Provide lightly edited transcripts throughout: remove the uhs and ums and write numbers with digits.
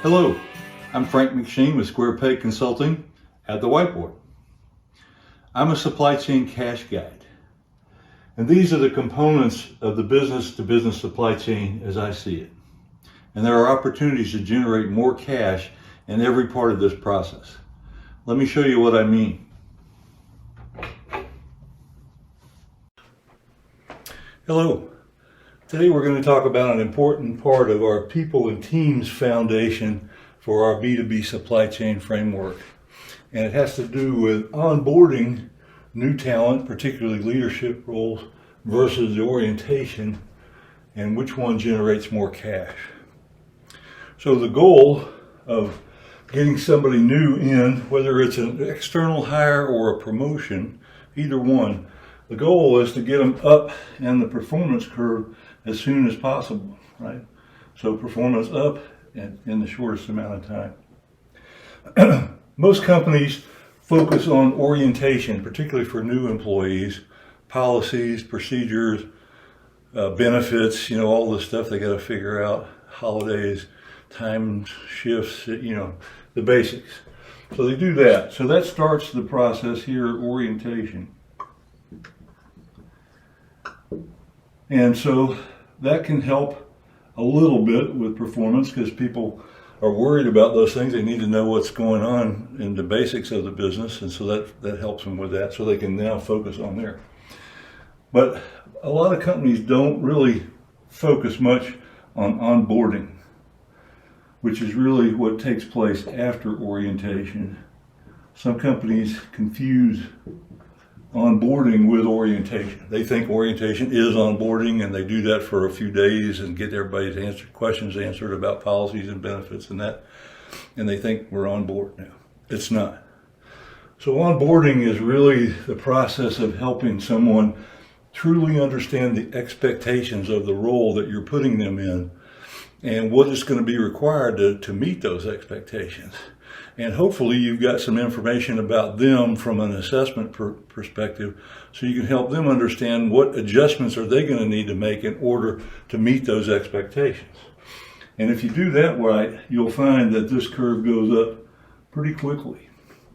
Hello, I'm Frank McSheen with Square Peg Consulting at the Whiteboard. I'm a supply chain cash guide, and these are the components of the business-to-business supply chain as I see it. And there are opportunities to generate more cash in every part of this process. Let me show you what I mean. Hello. Today we're going to talk about an important part of our People and Teams foundation for our B2B supply chain framework. And it has to do with onboarding new talent, particularly leadership roles, versus the orientation and which one generates more cash. So the goal of getting somebody new in, whether it's an external hire or a promotion, either one, the goal is to get them up in the performance curve as soon as possible, right? So performance up in the shortest amount of time. Most companies focus on orientation, particularly for new employees, policies, procedures, benefits, all the stuff they got to figure out, holidays, time shifts, the basics. So they do that. So that starts the process here, orientation. And so that can help a little bit with performance because people are worried about those things. They need to know what's going on in the basics of the business, and so that helps them with that, so they can now focus on there. But a lot of companies don't really focus much on onboarding, which is really what takes place after orientation. Some companies confuse onboarding with orientation. They think orientation is onboarding, and they do that for a few days and get everybody's questions answered about policies and benefits and that, and they think we're on board now. It's not. So onboarding is really the process of helping someone truly understand the expectations of the role that you're putting them in and what is going to be required to meet those expectations. And hopefully you've got some information about them from an assessment perspective, so you can help them understand what adjustments are they going to need to make in order to meet those expectations. And if you do that right, you'll find that this curve goes up pretty quickly.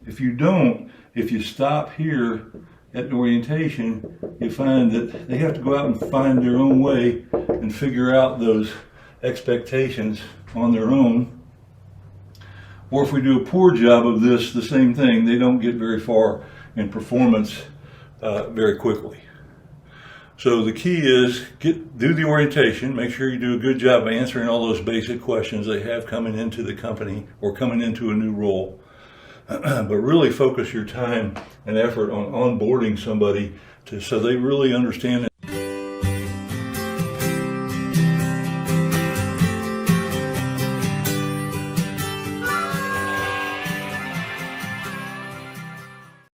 If you don't, if you stop here at orientation, you find that they have to go out and find their own way and figure out those expectations on their own. Or if we do a poor job of this, the same thing, they don't get very far in performance very quickly. So the key is do the orientation, make sure you do a good job of answering all those basic questions they have coming into the company or coming into a new role. But really focus your time and effort on onboarding somebody so they really understand